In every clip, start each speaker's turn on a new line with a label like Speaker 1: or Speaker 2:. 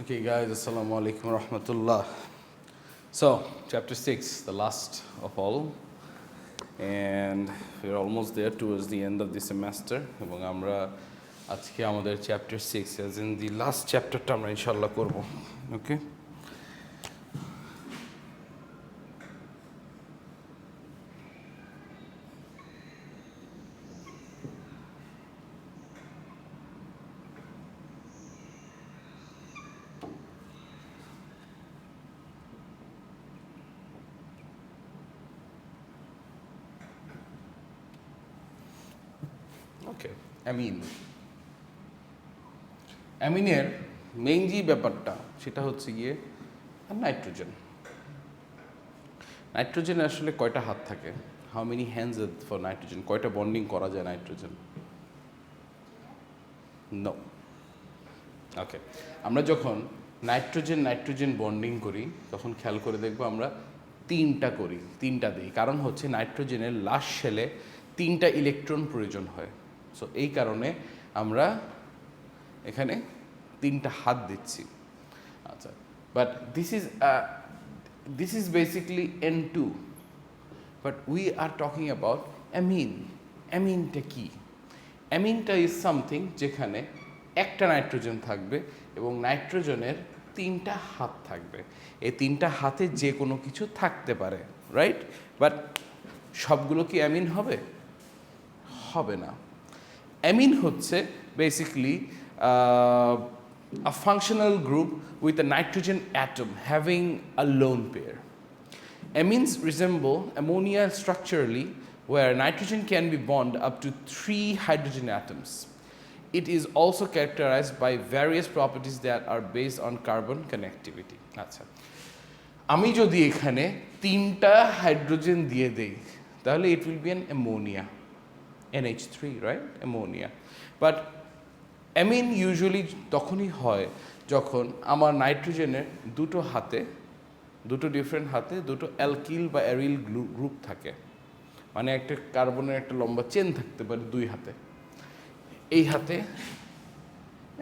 Speaker 1: Okay, guys, assalamu alaikum wa rahmatullah. So, chapter 6, the last of all, and we're almost there towards the end of the semester. এবং আমরা আজকে আমাদের chapter 6 as in the last chapterটা আমরা ইনশাআল্লাহ করব. Okay? ওকে অ্যামিনের main যে ব্যাপারটা সেটা হচ্ছে গিয়ে নাইট্রোজেন আসলে কয়টা হাত থাকে? How many hands for nitrogen? কয়টা বন্ডিং করা যায় নাইট্রোজেন? নো। ওকে, আমরা যখন নাইট্রোজেন বন্ডিং করি তখন খেয়াল করে দেখবো আমরা তিনটা দিই। কারণ হচ্ছে নাইট্রোজেনের লাস্ট শেলে 3টা ইলেকট্রন প্রয়োজন হয়। সো এই কারণে আমরা এখানে 3টা হাত দিচ্ছি। আচ্ছা, but this is basically N2, but we are talking about অ্যামিনটা কি? অ্যামিনটা ইজ সামথিং যেখানে একটা নাইট্রোজেন থাকবে এবং নাইট্রোজেনের 3টা হাত থাকবে। এই 3টা হাতে যে কোনো কিছু থাকতে পারে, রাইট? বাট সবগুলো কি অ্যামিন হবে? হবে না। অ্যামিন হচ্ছে basically a functional group with a nitrogen atom having a lone pair. Amines resemble ammonia structurally, where nitrogen can be bonded up to 3 hydrogen atoms. It is also characterized by various properties that are based on carbon connectivity. আচ্ছা, আমি যদি এখানে 3টা hydrogen দিয়ে দেই তাহলে it will be an ammonia, NH3, right? Ammonia. But amine usually তখনই হয় যখন আমার নাইট্রোজেনের দুটো ডিফারেন্ট হাতে দুটো অ্যালকিল বা অ্যারিল গ্রুপ থাকে। মানে একটা কার্বনের একটা লম্বা চেন থাকতে পারে 2 হাতে, এই হাতে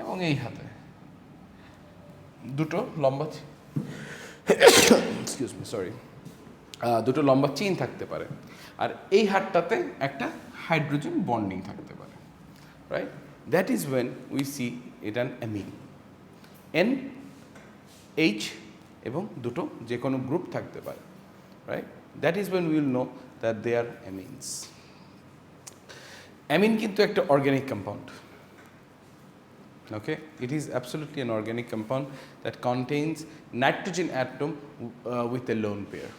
Speaker 1: এবং এই হাতে দুটো লম্বা দুটো লম্বা চেইন থাকতে পারে, আর এই হাতটাতে একটা হাইড্রোজেন বন্ডিং থাকতে পারে, right? That is when we see it an amine. NH এবং দুটো যে কোনো গ্রুপ থাকতে পারে, right? That is when will know that they are amines. Amine কিন্তু একটা organic compound. Okay, it is absolutely an organic compound that contains nitrogen atom with a lone pair,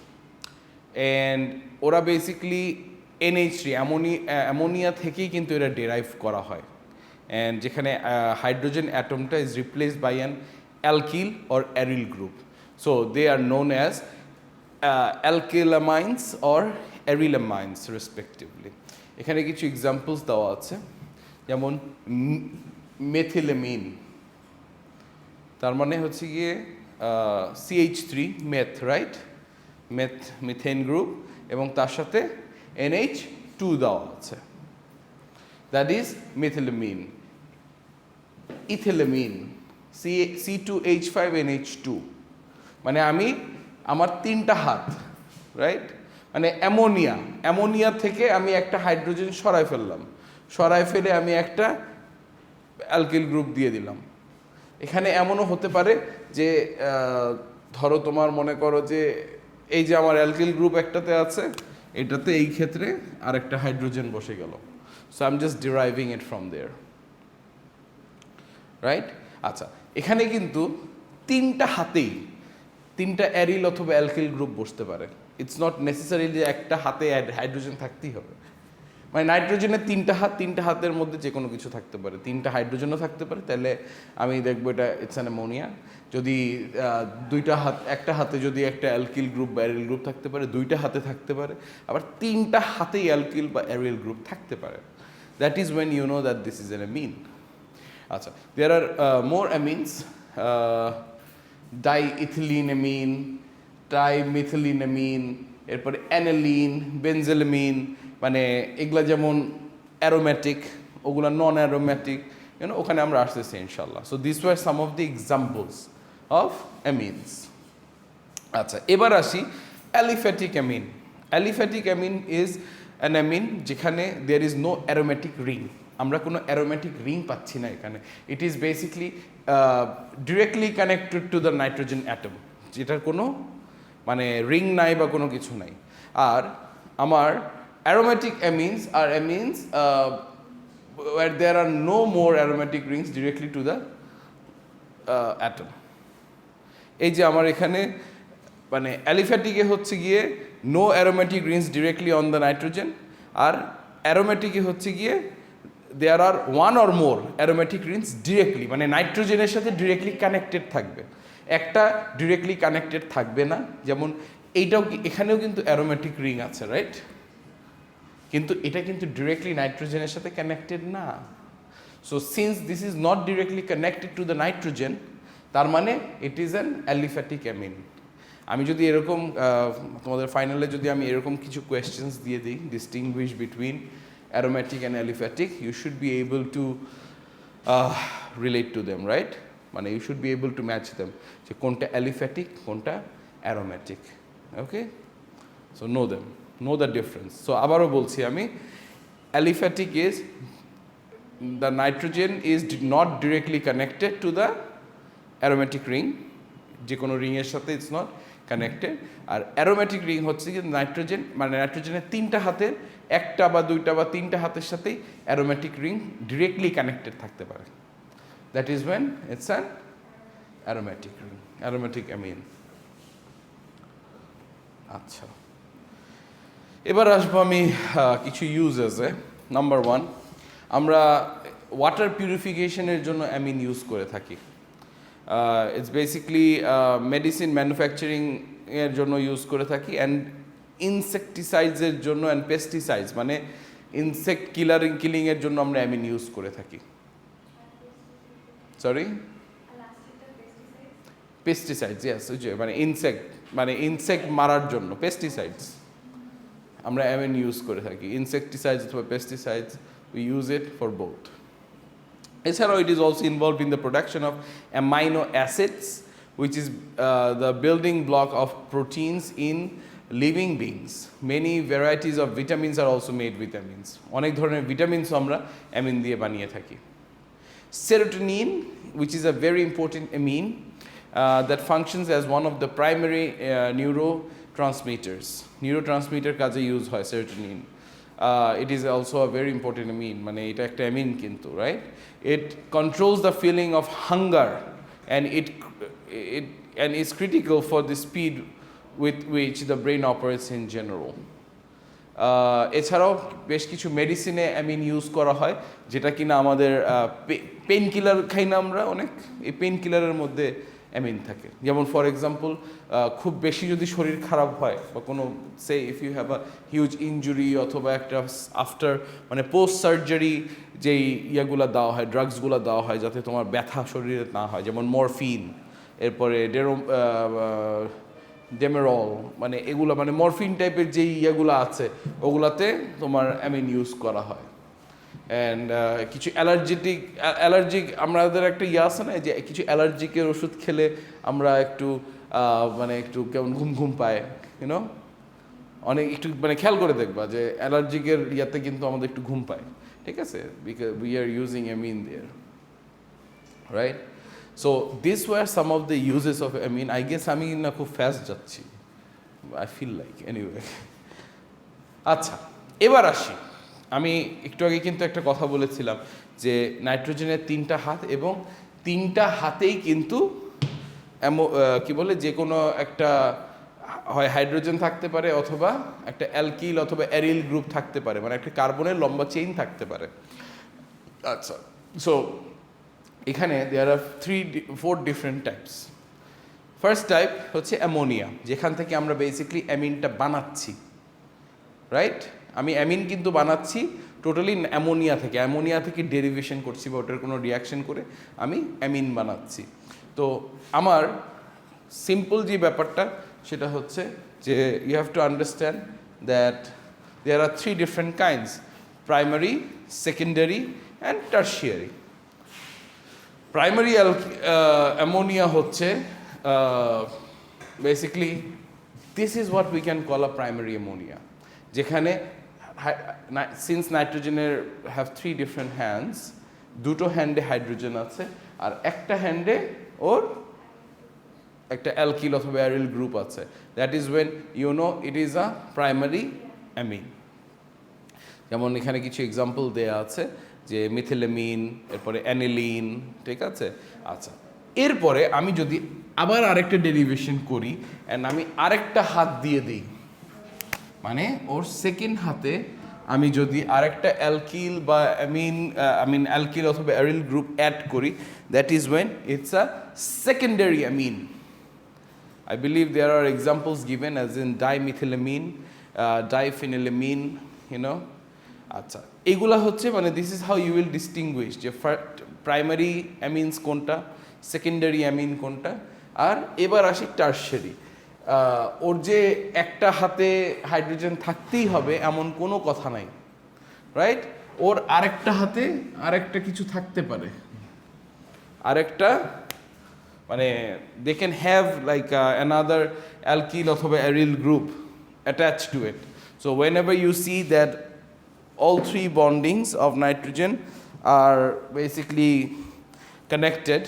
Speaker 1: and ওরা basically NH3 ammonia থেকেই কিন্তু এরা derive করা হয়, and যেখানে hydrogen অ্যাটমটা is replaced by an alkyl or aryl group, so they are known as alkylamines or arylamines respectively. এখানে কিছু এক্সাম্পলস দেওয়া আছে, যেমন মেথিলামিন, তার মানে হচ্ছে গিয়ে CH3 meth, right? Methane group এবং তার সাথে NH2 দেওয়া আছে, দ্যাট ইজ মেথিলামিন। ইথিলামিন C2H5NH2, মানে আমার 3টা হাত, রাইট? মানে অ্যামোনিয়া থেকে আমি একটা হাইড্রোজেন সরাই ফেলে আমি একটা অ্যালকিল গ্রুপ দিয়ে দিলাম। এখানে এমনও হতে পারে যে ধরো তোমার মনে করো যে এই যে আমার অ্যালকিল গ্রুপ একটাতে আছে, এটাতে এই ক্ষেত্রে আরেকটা হাইড্রোজেন বসে গেল, so I am just deriving it from there, right? আচ্ছা, এখানে কিন্তু 3টা হাতেই 3টা অ্যারিল অথবা অ্যালকিল গ্রুপ বসতে পারে। ইটস নট নেসেসারি যে একটা হাতে হাইড্রোজেন থাকতেই হবে। মানে নাইট্রোজেনের 3টা হাতের মধ্যে যে কোনো কিছু থাকতে পারে, 3টা হাইড্রোজেনও থাকতে পারে, তাহলে আমি দেখবো এটা ইটস অ্যান অ্যামোনিয়া। যদি একটা হাতে যদি একটা অ্যালকিল গ্রুপ বা অ্যারিল গ্রুপ থাকতে পারে, 2টা হাতে থাকতে পারে, আবার 3টা হাতেই অ্যালকিল বা অ্যারিল গ্রুপ থাকতে পারে। That is when you know that this is an amine. আচ্ছা, there are more amines, diethylene amine, trimethylene amine, এরপরে অ্যানালিন, বেনজেলামিন, মানে এগুলা যেমন অ্যারোম্যাটিক, ওগুলা নন অ্যারোম্যাটিক, ওখানে আমরা আসতেছি ইনশাল্লাহ। So this were some of the examples of amines. আচ্ছা, এবার আসি aliphatic amine. Aliphatic amine is an amine যেখানে there is no aromatic ring. আমরা কোনো অ্যারোমেটিক রিং পাচ্ছি না এখানে। It is basically directly connected to the nitrogen atom, যেটার কোনো মানে রিং নাই বা কোনো কিছু নাই। আর আমার অ্যারোমেটিক অ্যামিনস আর amines where there are no more aromatic rings directly to the atom. এই যে আমার এখানে মানে অ্যালিফ্যাটিকে হচ্ছে গিয়ে no aromatic rings directly on the nitrogen, আর অ্যারোমেটিকে হচ্ছে গিয়ে there are one or more aromatic rings directly, মানে নাইট্রোজেনের সাথে ডিরেক্টলি কানেক্টেড থাকবে, একটা ডিরেক্টলি কানেক্টেড থাকবে না। যেমন এইটাও এখানেও কিন্তু অ্যারোমেটিক রিং আছে, রাইট? কিন্তু এটা কিন্তু ডিরেক্টলি নাইট্রোজেনের সাথে কানেক্টেড না। So since this is not directly connected to the nitrogen, তার মানে it is an aliphatic amine. আমি যদি এরকম তোমাদের ফাইনালে যদি আমি এরকম কিছু কোয়েশ্চেন্স দিয়ে দিই, distinguish between aromatic and aliphatic, you should be able to relate to them, right? মানে you should be able to match them, যে কোনটা অ্যালিফ্যাটিক কোনটা aromatic. Okay, so know them, know the difference. So আবারও বলছি আমি, aliphatic is the nitrogen is not directly connected to the aromatic ring, যে কোনো রিংয়ের সাথে ইটস নট কানেক্টেড। আর অ্যারোমেটিক রিং হচ্ছে কি নাইট্রোজেন, মানে নাইট্রোজেনের তিনটা হাতের একটা বা দুইটা বা তিনটা হাতের সাথেই অ্যারোমেটিক রিং ডিরেক্টলি কানেক্টেড থাকতে পারে। That is when it's an aromatic ring, aromatic amine. আচ্ছা, এবার আসবো আমি কিছু ইউজেসে। নাম্বার ওয়ান, আমরা ওয়াটার পিউরিফিকেশনের জন্য অ্যামিন ইউজ করে থাকি। ইটস বেসিকলি মেডিসিন ম্যানুফ্যাকচারিং এর জন্য ইউজ করে থাকি, অ্যান্ড ইনসেকটিসাইডসের জন্য, অ্যান্ড পেস্টিসাইডস মানে ইনসেক্ট কিলিংয়ের জন্য আমরা অ্যামিন ইউজ করে থাকি। সরি, পেস্টিসাইডস, ইয়েস, মানে ইনসেক্ট মারার জন্য পেস্টিসাইডস আমরা অ্যামিন ইউজ করে থাকি। ইনসেকটিসাইডস অথবা pesticides, we use it for both. এছাড়াও it is also involved in the production of amino acids which is the building block of proteins in living beings. Many varieties of vitamins are also made with amines. অনেক ধরনের vitamins আমরা amine দিয়ে বানিয়ে থাকি। Serotonin, which is a very important amine that functions as one of the primary neurotransmitter কাজে use হয় serotonin. It is also a very important amine, মানে এটা একটা অ্যামিন কিন্তু, right? It controls the feeling of hunger, and it is critical for the speed with which the brain operates in general. এছাড়াও বেশ কিছু মেডিসিনে amine use করা হয়, যেটা কিনা আমাদের পেন কিলার খাই না আমরা অনেক, এই পেন কিলারের মধ্যে অ্যামিন থাকে। যেমন ফর এক্সাম্পল, খুব বেশি যদি শরীর খারাপ হয় বা কোনো say if you have a huge injury অথবা একটা আফটার মানে পোস্ট সার্জারি যেই ইয়েগুলো দেওয়া হয়, ড্রাগসগুলো দেওয়া হয় যাতে তোমার ব্যথা শরীরে না হয়, যেমন মরফিন, এরপরে ডেমেরল, মানে এগুলো মানে মরফিন টাইপের যেই ইয়েগুলো আছে ওগুলাতে তোমার অ্যামিন ইউজ করা হয়। অ্যান্ড কিছু অ্যালার্জিক আমাদের একটা ইয়ে আছে না, যে কিছু অ্যালার্জিকের ওষুধ খেলে আমরা একটু মানে একটু কেমন ঘুম ঘুম পায়, ইউনো, অনেক একটু মানে খেয়াল করে দেখবা যে অ্যালার্জিকের ইয়াতে কিন্তু আমাদের একটু ঘুম পায়, ঠিক আছে, because we are using amine there, right? So this were some of the uses of amine. I guess আমি না খুব ফাস্ট যাচ্ছি, আই ফিল লাইক, এনিওয়ে। আচ্ছা, এবার আসি, আমি একটু আগে কিন্তু একটা কথা বলেছিলাম যে নাইট্রোজেনের তিনটা হাত, এবং তিনটা হাতেই কিন্তু কি বলে যে কোনো একটা হয় হাইড্রোজেন থাকতে পারে অথবা একটা অ্যালকিল অথবা অ্যারিল গ্রুপ থাকতে পারে, মানে একটা কার্বনের লম্বা চেইন থাকতে পারে। আচ্ছা, সো এখানে দেয়ার আর 4 ডিফারেন্ট টাইপস। ফার্স্ট টাইপ হচ্ছে অ্যামোনিয়া, যেখান থেকে আমরা বেসিকলি অ্যামিনটা বানাচ্ছি, রাইট? আমি অ্যামিন কিন্তু বানাচ্ছি টোটালি অ্যামোনিয়া থেকে ডেরিভেশন করছি বা ওটার কোনো রিয়াকশন করে আমি অ্যামিন বানাচ্ছি। তো আমার সিম্পল যে ব্যাপারটা সেটা হচ্ছে যে you have to understand that there are 3 different kinds: primary, secondary and tertiary. Primary ammonia হচ্ছে basically this is what we can call a primary ammonia, যেখানে সিন্স নাইট্রোজেনের হ্যাভ 3 ডিফারেন্ট হ্যান্ডস, দুটো হ্যান্ডে হাইড্রোজেন আছে আর একটা হ্যান্ডে ওর একটা অ্যালকিল অথবা aryl group আছে, that is when you know it is a primary amine. যেমন এখানে কিছু এক্সাম্পল দেয়া আছে যে মিথিলামিন, এরপরে অ্যানিলিন, ঠিক আছে। আচ্ছা, এরপরে আমি যদি আবার আরেকটা ডেরিভেশন করি অ্যান্ড আমি আরেকটা হাত দিয়ে দিই, মানে ওর সেকেন্ড হাতে আমি যদি আরেকটা অ্যালকিল বা অ্যালকিল অথবা অ্যারিল গ্রুপ অ্যাড করি, that is when it's a secondary amine. I believe there are examples given as in dimethylamine, diphenylamine, you know. আচ্ছা, এগুলা হচ্ছে মানে this is how you will distinguish যে প্রাইমারি অ্যামিনস কোনটা, secondary amine কোনটা। আর এবার আসি টার্শিয়ারি। ওর যে একটা হাতে হাইড্রোজেন থাকতেই হবে এমন কোনো কথা নাই, রাইট? ওর আরেকটা হাতে আরেকটা কিছু থাকতে পারে, আরেকটা মানে they can have like another alkyl অথবা aryl group attached to it. So whenever you see that all 3 bondings of nitrogen are basically connected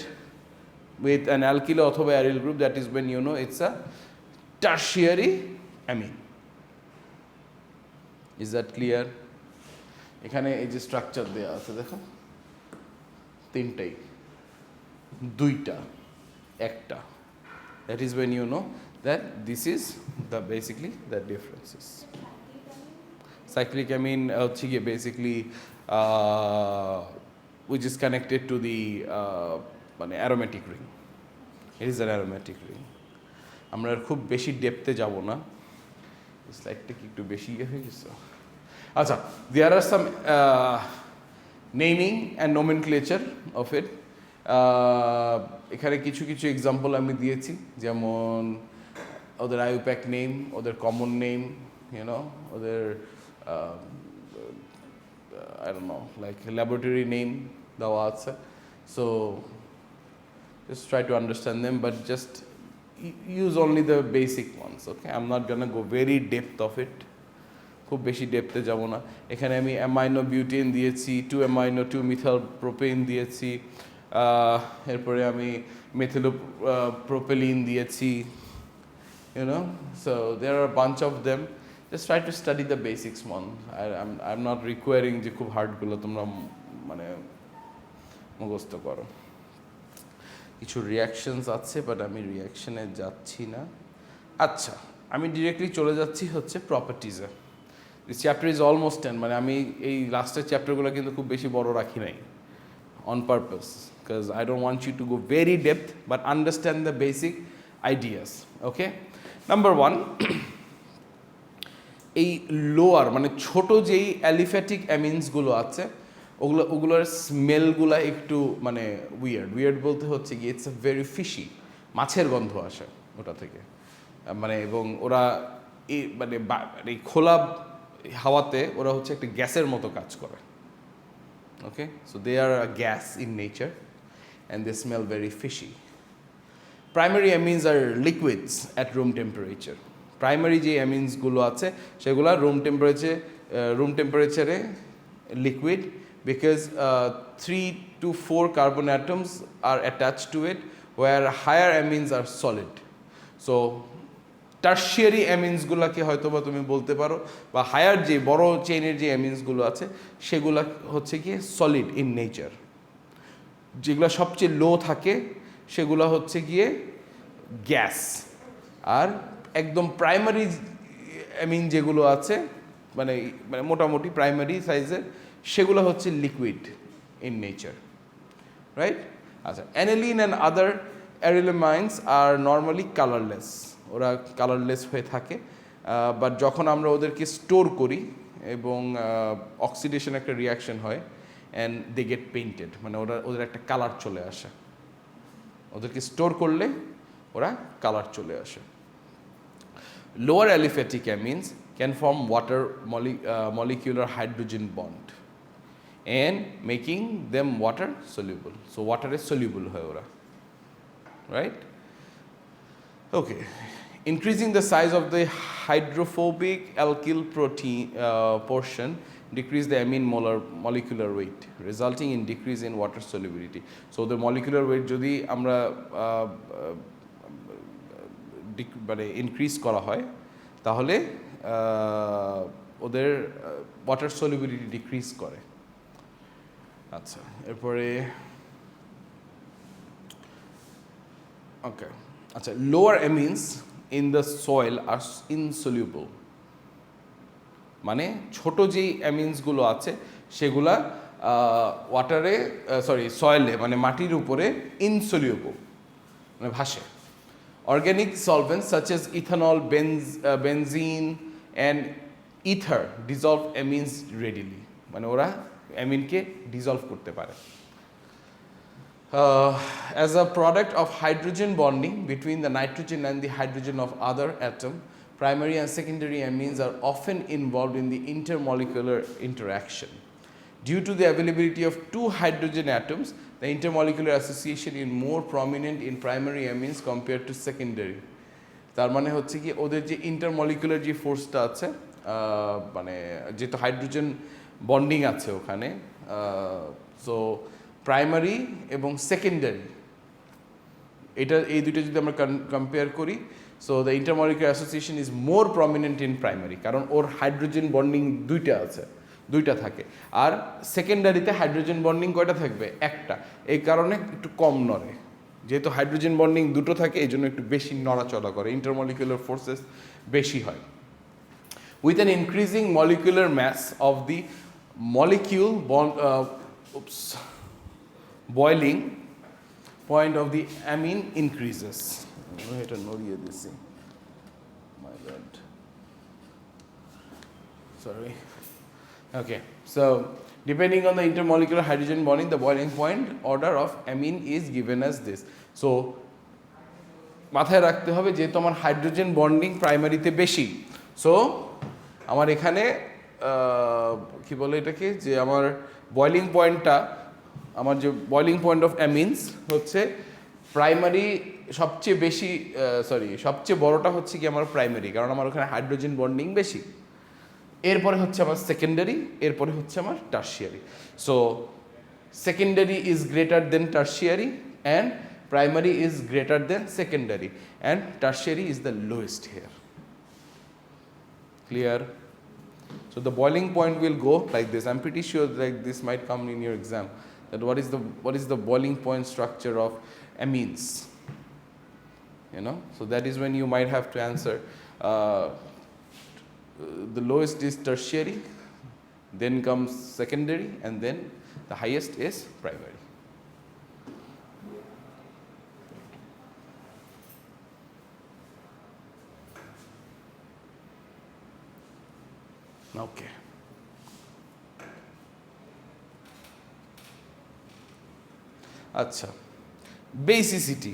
Speaker 1: with an alkyl অথবা aryl group, that is when you know it's a tertiary amine. Is that clear? এখানে এই যে structure দেয়া আছে দেখো, তিনটাই, দুইটা, একটা, that is when you know that this is the basically the differences. Cyclic amine হচ্ছে গিয়ে basically which is connected to the মানে aromatic ring. It is an aromatic ring. আমরা খুব বেশি ডেপথে যাব না, স্লাইডটা কি একটু বেশি হয়ে গেছে। আচ্ছা, there are some naming and nomenclature of it. এখানে কিছু কিছু এক্সাম্পল আমি দিয়েছি, যেমন ওদের আইউপ্যাক নেম, ওদের কমন নেম, ইউনো, ওদের I don't know like laboratory name দেওয়া আছে। So just try to understand them, but just use only the basic ones, okay? I am not gonna go very depth of it, খুব বেশি ডেপথে যাব না। এখানে আমি amino butane দিয়েছি, 2 amino 2 methyl propane দিয়েছি, এরপরে আমি মেথিলো প্রোপেলিন দিয়েছি, you know. So there are bunch of them, just try to study the basics one. I am not requiring যে খুব হার্ডগুলো তোমরা মানে মুখস্থ করো। কিছু রিয়াকশনস আছে, বাট আমি রিয়াকশনে যাচ্ছি না। আচ্ছা, আমি ডিরেক্টলি চলে যাচ্ছি হচ্ছে প্রপার্টিজে। দিস চ্যাপ্টার ইজ অলমোস্ট 10, মানে আমি এই লাস্টের চ্যাপ্টারগুলো কিন্তু খুব বেশি বড় রাখি নাই on purpose, because I don't want you to go very depth, but understand the basic ideas, okay? Number 1, এই লোয়ার মানে ছোট যেই অ্যালিফ্যাটিক অ্যামিনসগুলো আছে ওগুলোর স্মেলগুলো একটু মানে উইয়ার্ড বলতে হচ্ছে কি ইটস আ ভেরি ফিশি, মাছের গন্ধ আসে ওটা থেকে, মানে এবং ওরা এই মানে এই খোলা হাওয়াতে ওরা হচ্ছে একটা গ্যাসের মতো কাজ করে। Okay, so they are a gas in nature and they smell very fishy. Primary amines are liquids at room temperature. Primary যে amines গুলো আছে সেগুলো room temperature liquid, because 3 to 4 carbon atoms are attached to it, where higher amines are solid. So tertiary অ্যামিনসগুলোকে হয়তো বা তুমি বলতে পারো, বা হায়ার যে বড় চেইনের যে অ্যামিনসগুলো আছে সেগুলো হচ্ছে গিয়ে সলিড ইন নেচার। যেগুলো সবচেয়ে লো থাকে সেগুলো হচ্ছে গিয়ে গ্যাস, আর একদম প্রাইমারি অ্যামিন যেগুলো আছে মানে মানে মোটামুটি প্রাইমারি সাইজের সেগুলো হচ্ছে লিকুইড ইন নেচার, রাইট? আচ্ছা, aniline and other arylamines are normally colourless, ওরা কালারলেস হয়ে থাকে, বাট যখন আমরা ওদেরকে স্টোর করি এবং অক্সিডেশন একটা রিয়াকশন হয় অ্যান্ড দে গেট পেইন্টেড, মানে ওদের একটা কালার চলে আসে, ওদেরকে স্টোর করলে ওরা কালার চলে আসে। Lower aliphatic amines can form water molecular hydrogen bond and making them water soluble, so ওয়াটারে soluble হয় ওরা, right? Okay, increasing the size of the hydrophobic alkyl protein portion decrease the amine molecular weight, resulting in decrease in water solubility. So the molecular weight যদি আমরা মানে increase করা হয় তাহলে ওদের ওয়াটার সলিবিলিটি ডিক্রিজ করে। আচ্ছা, এরপরে ওকে, আচ্ছা, lower amines in the soil are insoluble, মানে ছোট যেই অ্যামিনসগুলো আছে সেগুলা ওয়াটারে সয়েলে মানে মাটির উপরে ইনসলিউবল মানে ভাসে। Organic solvents such as ethanol, benzene and ether dissolve amines readily, মানে ওরা অ্যামিনকে ডিজলভ করতে পারে। As a product of hydrogen bonding between the nitrogen and the hydrogen of other atom, primary and secondary amines are often involved in the intermolecular interaction. Due to the availability of two hydrogen atoms, the intermolecular association is more prominent in primary amines compared to secondary. তার মানে হচ্ছে কি ওদের যে intermolecular যে ফোর্সটা আছে, মানে যেহেতু হাইড্রোজেন বন্ডিং আছে ওখানে, সো প্রাইমারি এবং সেকেন্ডারি এই দুটো যদি আমরা কম্পেয়ার করি, so the intermolecular association is more prominent in primary, কারণ ওর হাইড্রোজেন বন্ডিং দুইটা থাকে, আর সেকেন্ডারিতে হাইড্রোজেন বন্ডিং কয়টা থাকবে? একটা। এই কারণে একটু কম নড়ে, যেহেতু হাইড্রোজেন বন্ডিং দুটো থাকে এই জন্য একটু বেশি নড়াচড়া করে, ইন্টারমলিকুলার ফোর্সেস বেশি হয়। With an increasing molecular mass of the molecule boiling point of the amine increases. My God. Sorry. Okay, so depending on the intermolecular hydrogen bonding, the boiling point order of amine is given as this. So মাথায় রাখতে হবে যেহেতু আমার hydrogen bonding প্রাইমারিতে বেশি, so আমার এখানে কি বলে এটাকে, যে আমার বয়লিং পয়েন্টটা, আমার যে বয়লিং পয়েন্ট অফ অ্যামিনস হচ্ছে প্রাইমারি সবচেয়ে বেশি, সবচেয়ে বড়টা হচ্ছে কি আমার প্রাইমারি, কারণ আমার ওখানে হাইড্রোজেন বন্ডিং বেশি। এরপরে হচ্ছে আমার সেকেন্ডারি, এরপরে হচ্ছে আমার tertiary. So secondary is greater than tertiary and primary is greater than secondary and tertiary is the lowest here. Clear? So the boiling point will go like this. I'm pretty sure like this might come in your exam, that what is the boiling point structure of amines, you know, so that is when you might have to answer the lowest is tertiary, then comes secondary, and then the highest is primary. Okay. আচ্ছা, basicity,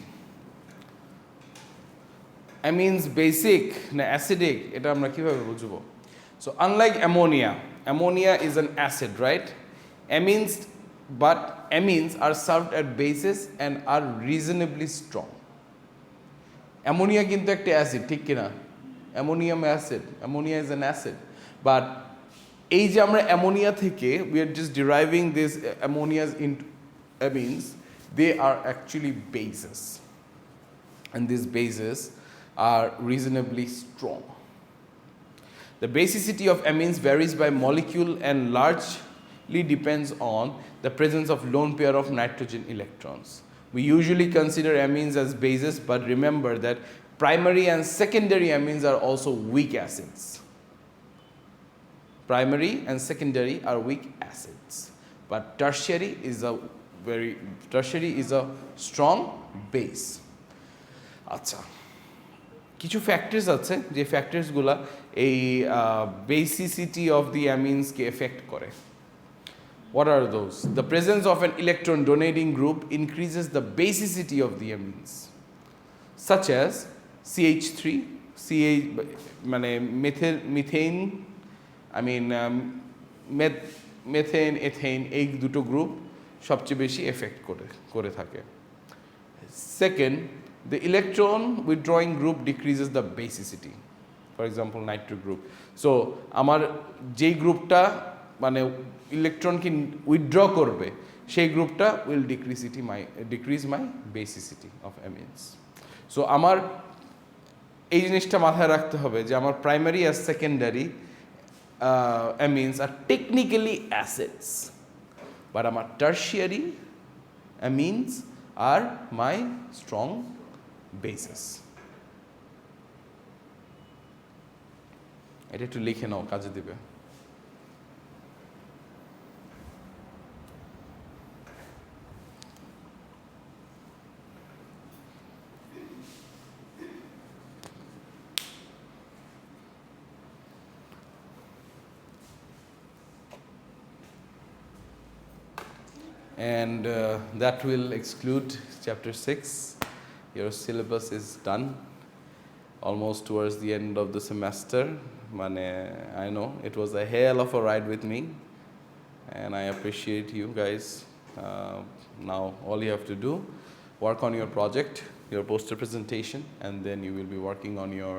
Speaker 1: amines basic না acidic, এটা আমরা কিভাবে বুঝবো? So unlike ammonia is an acid, right? Amines are served at bases and are reasonably strong. Ammonia কিন্তু একটা acid, ঠিক কিনা? Ammonium acid, ammonia is an acid, but এই যে আমরা অ্যামোনিয়া থেকে we are just deriving this ammonias into amines, they are actually bases, and these bases are reasonably strong. The basicity of amines varies by molecule and largely depends on the presence of lone pair of nitrogen electrons. We usually consider amines as bases, but remember that primary and secondary amines are also weak acids. Primary and secondary are weak acids, but tertiary is a strong base. আচ্ছা, কিছু factors আছে যে ফ্যাক্টরসগুলো এই basicity of the অ্যামিনসকে effect করে। What are those? The presence of an electron donating group increases the basicity of the amines, such as CH3, মানে methane, methane, এথেন, এই দুটো group সবচেয়ে বেশি এফেক্ট করে থাকে। Second, the electron withdrawing group decreases the basicity. For example, nitro group. So আমার যেই গ্রুপটা মানে ইলেকট্রনকে উইথড্র করবে সেই গ্রুপটা will decrease my basicity of amines. So আমার এই জিনিসটা মাথায় রাখতে হবে যে আমার প্রাইমারি আর secondary amines are technically acids, but আমার tertiary amines are my strong bases. এটা একটু লিখে নাও, কাজে দিবে। And that will exclude chapter 6. Your syllabus is done almost towards the end of the semester. I know it was a hell of a ride with me, and I appreciate you guys. Now all you have to do, work on your project, your poster presentation, and then you will be working on your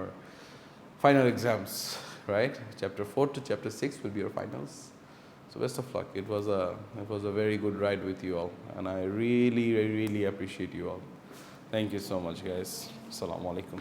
Speaker 1: final exams, right? Chapter 4 to chapter 6 will be your finals. So best of luck. It was a very good ride with you all, and I really appreciate you all. Thank you so much, guys. Assalamu alaikum.